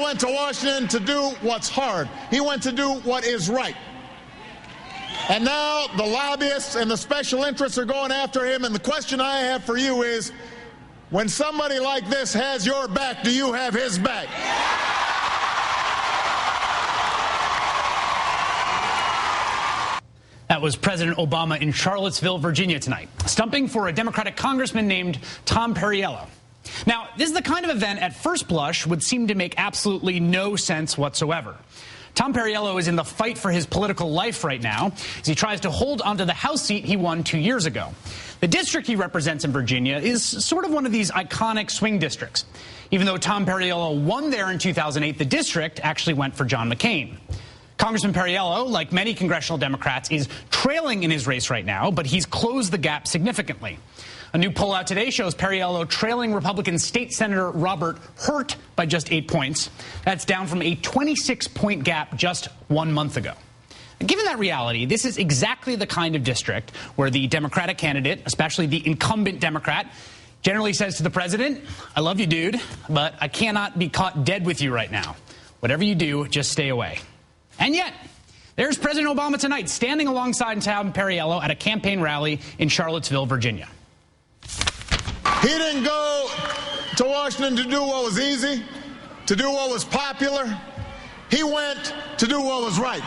went to Washington to do what's hard. He went to do what is right. And now the lobbyists and the special interests are going after him, and the question I have for you is, when somebody like this has your back, do you have his back? That was President Obama in Charlottesville, Virginia tonight, stumping for a Democratic congressman named Tom Perriello. Now, this is the kind of event at first blush would seem to make absolutely no sense whatsoever. Tom Perriello is in the fight for his political life right now as he tries to hold onto the House seat he won 2 years ago. The district he represents in Virginia is sort of one of these iconic swing districts. Even though Tom Perriello won there in 2008, the district actually went for John McCain. Congressman Perriello, like many congressional Democrats, is trailing in his race right now, but he's closed the gap significantly. A new poll out today shows Perriello trailing Republican State Senator Robert Hurt by just 8 points. That's down from a 26-point gap just 1 month ago. Given that reality, this is exactly the kind of district where the Democratic candidate, especially the incumbent Democrat, generally says to the president, "I love you, dude, but I cannot be caught dead with you right now. Whatever you do, just stay away." And yet, there's President Obama tonight standing alongside Tom Perriello at a campaign rally in Charlottesville, Virginia. He didn't go to Washington to do what was easy, to do what was popular. He went to do what was right.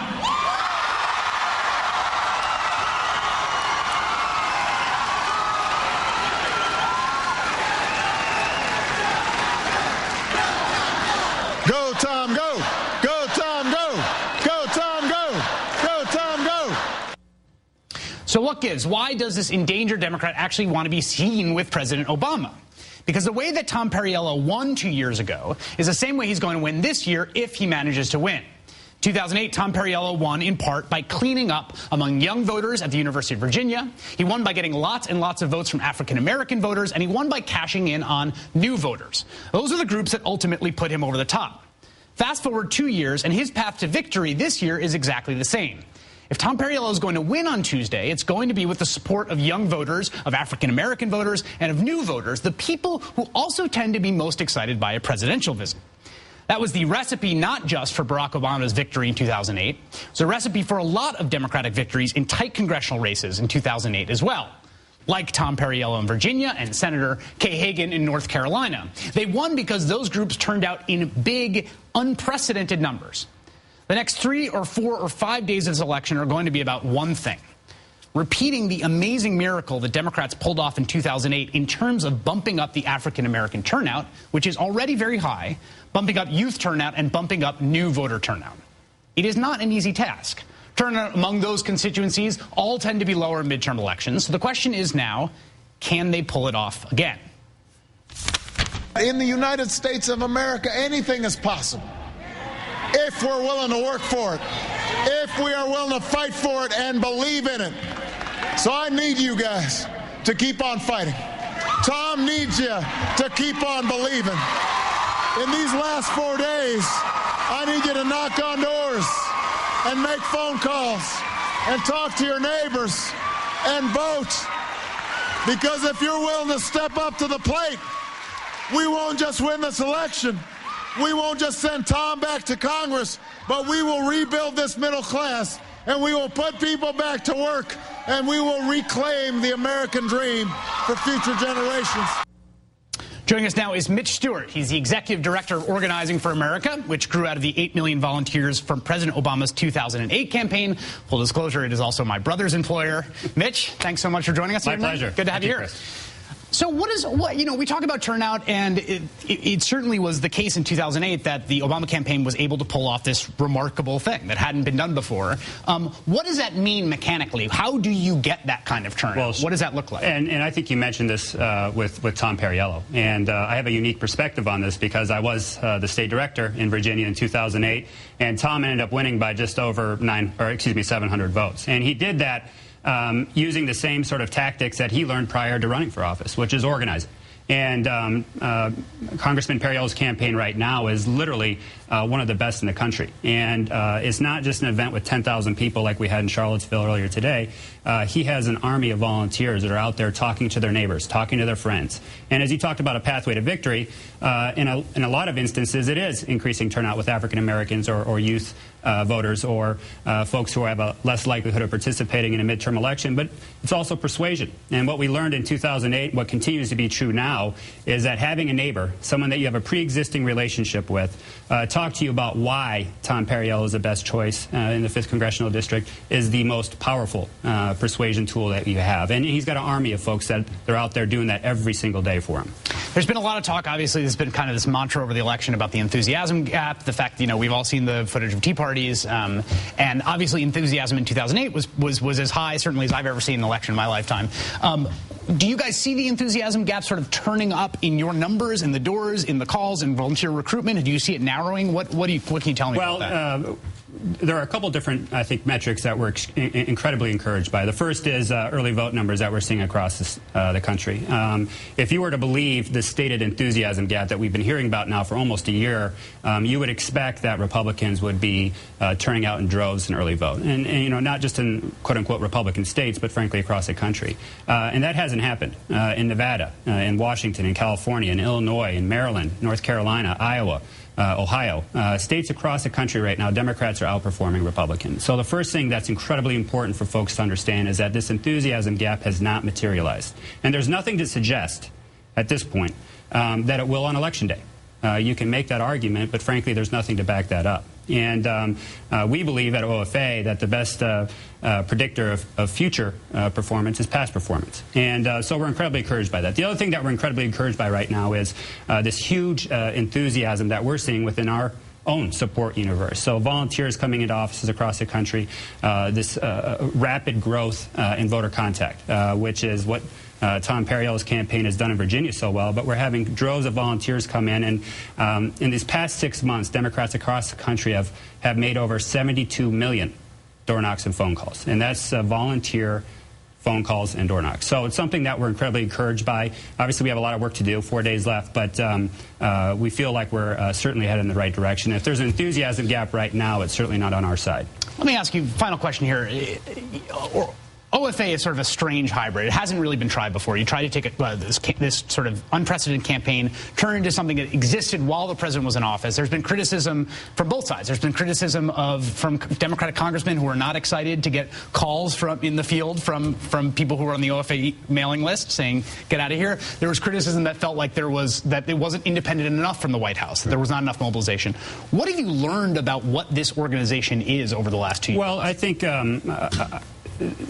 Go, Tom, go. Go, Tom, go. Go, Tom, go. Go, Tom, go. So what gives? Why does this endangered Democrat actually want to be seen with President Obama? Because the way that Tom Perriello won 2 years ago is the same way he's going to win this year if he manages to win. 2008, Tom Perriello won in part by cleaning up among young voters at the University of Virginia. He won by getting lots and lots of votes from African-American voters, and he won by cashing in on new voters. Those are the groups that ultimately put him over the top. Fast forward 2 years, and his path to victory this year is exactly the same. If Tom Perriello is going to win on Tuesday, it's going to be with the support of young voters, of African-American voters, and of new voters, the people who also tend to be most excited by a presidential visit. That was the recipe not just for Barack Obama's victory in 2008. It was a recipe for a lot of Democratic victories in tight congressional races in 2008 as well, like Tom Perriello in Virginia and Senator Kay Hagan in North Carolina. They won because those groups turned out in big, unprecedented numbers. The next 3 or 4 or 5 days of this election are going to be about one thing: repeating the amazing miracle that Democrats pulled off in 2008 in terms of bumping up the African-American turnout, which is already very high, bumping up youth turnout, and bumping up new voter turnout. It is not an easy task. Turnout among those constituencies all tend to be lower in midterm elections. So the question is now, can they pull it off again? In the United States of America, anything is possible if we're willing to work for it, if we are willing to fight for it and believe in it. So I need you guys to keep on fighting. Tom needs you to keep on believing. In these last 4 days, I need you to knock on doors and make phone calls and talk to your neighbors and vote. Because if you're willing to step up to the plate, we won't just win this election. We won't just send Tom back to Congress, but we will rebuild this middle class, and we will put people back to work, and we will reclaim the American dream for future generations. Joining us now is Mitch Stewart. He's the Executive Director of Organizing for America, which grew out of the 8 million volunteers from President Obama's 2008 campaign. Full disclosure, it is also my brother's employer. Mitch, thanks so much for joining us. My pleasure. Good to have you here. So we talk about turnout, and it certainly was the case in 2008 that the Obama campaign was able to pull off this remarkable thing that hadn't been done before. What does that mean mechanically? How do you get that kind of turnout? Well, what does that look like? And I think you mentioned this with Tom Perriello. And I have a unique perspective on this because I was the state director in Virginia in 2008, and Tom ended up winning by just over 700 votes. And he did that using the same sort of tactics that he learned prior to running for office, which is organizing. And Congressman Perriello's campaign right now is literally one of the best in the country. And it's not just an event with 10,000 people like we had in Charlottesville earlier today. He has an army of volunteers that are out there talking to their neighbors, talking to their friends. And as you talked about a pathway to victory, in a lot of instances it is increasing turnout with African Americans or youth voters or folks who have a less likelihood of participating in a midterm election, but it's also persuasion. And what we learned in 2008, what continues to be true now, is that having a neighbor, someone that you have a pre-existing relationship with, talk to you about why Tom Perriello is the best choice in the 5th Congressional District is the most powerful persuasion tool that you have. And he's got an army of folks that they're out there doing that every single day for him. There's been a lot of talk, obviously, there's been kind of this mantra over the election about the enthusiasm gap, the fact that, we've all seen the footage of Tea Parties, and obviously enthusiasm in 2008 was as high, certainly, as I've ever seen an election in my lifetime. Do you guys see the enthusiasm gap sort of turning up in your numbers, in the doors, in the calls, in volunteer recruitment? Do you see it narrowing? What can you tell me about that? There are a couple different, I think, metrics that we're incredibly encouraged by. The first is early vote numbers that we're seeing across the country. If you were to believe the stated enthusiasm gap that we've been hearing about now for almost a year, you would expect that Republicans would be turning out in droves in early vote. And not just in quote-unquote Republican states, but frankly across the country. And that hasn't happened in Nevada, in Washington, in California, in Illinois, in Maryland, North Carolina, Iowa, Ohio. States across the country right now, Democrats are outperforming Republicans. So the first thing that's incredibly important for folks to understand is that this enthusiasm gap has not materialized. And there's nothing to suggest at this point that it will on Election Day. You can make that argument, but frankly, there's nothing to back that up. And we believe at OFA that the best predictor of future performance is past performance. And so we're incredibly encouraged by that. The other thing that we're incredibly encouraged by right now is this huge enthusiasm that we're seeing within our own support universe. So volunteers coming into offices across the country, this rapid growth in voter contact, which is what Tom Perriello's campaign has done in Virginia so well, but we're having droves of volunteers come in. And in these past 6 months, Democrats across the country have made over 72 million door knocks and phone calls. And that's volunteer phone calls and door knocks. So it's something that we're incredibly encouraged by. Obviously, we have a lot of work to do, 4 days left, but we feel like we're certainly headed in the right direction. If there's an enthusiasm gap right now, it's certainly not on our side. Let me ask you, final question here. OFA is sort of a strange hybrid. It hasn't really been tried before. You try to take this sort of unprecedented campaign, turn it into something that existed while the president was in office. There's been criticism from both sides. There's been criticism from Democratic congressmen who are not excited to get calls in the field from people who are on the OFA mailing list saying, get out of here. There was criticism that felt like that it wasn't independent enough from the White House, that there was not enough mobilization. What have you learned about what this organization is over the last 2 years? Well, I think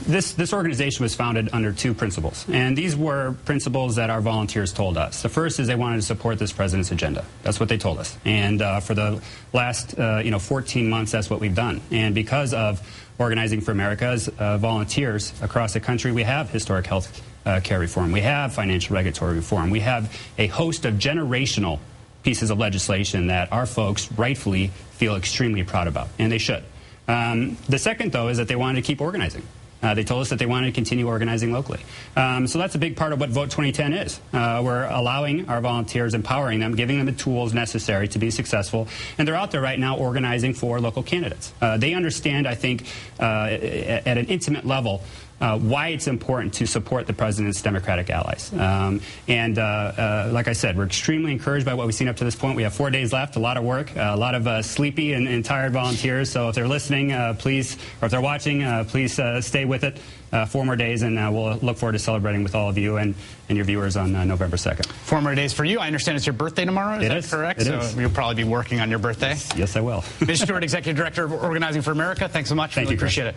this organization was founded under two principles, and these were principles that our volunteers told us. The first is they wanted to support this president's agenda. That's what they told us. And for the last 14 months, that's what we've done. And because of Organizing for America's volunteers across the country, we have historic health care reform. We have financial regulatory reform. We have a host of generational pieces of legislation that our folks rightfully feel extremely proud about, and they should. The second, though, is that they wanted to keep organizing. They told us that they wanted to continue organizing locally. So that's a big part of what Vote 2010 is. We're allowing our volunteers, empowering them, giving them the tools necessary to be successful. And they're out there right now organizing for local candidates. They understand, I think, at an intimate level, why it's important to support the president's Democratic allies. Like I said, we're extremely encouraged by what we've seen up to this point. We have 4 days left, a lot of work, a lot of sleepy and tired volunteers. So if they're listening, please, or if they're watching, please stay with it 4 more days, and we'll look forward to celebrating with all of you and your viewers on November 2nd. 4 more days for you. I understand it's your birthday tomorrow. Is that correct? It is. You'll probably be working on your birthday. Yes, I will. Mitch Stewart, Executive Director of Organizing for America. Thanks so much. Thank you, Chris. Appreciate it.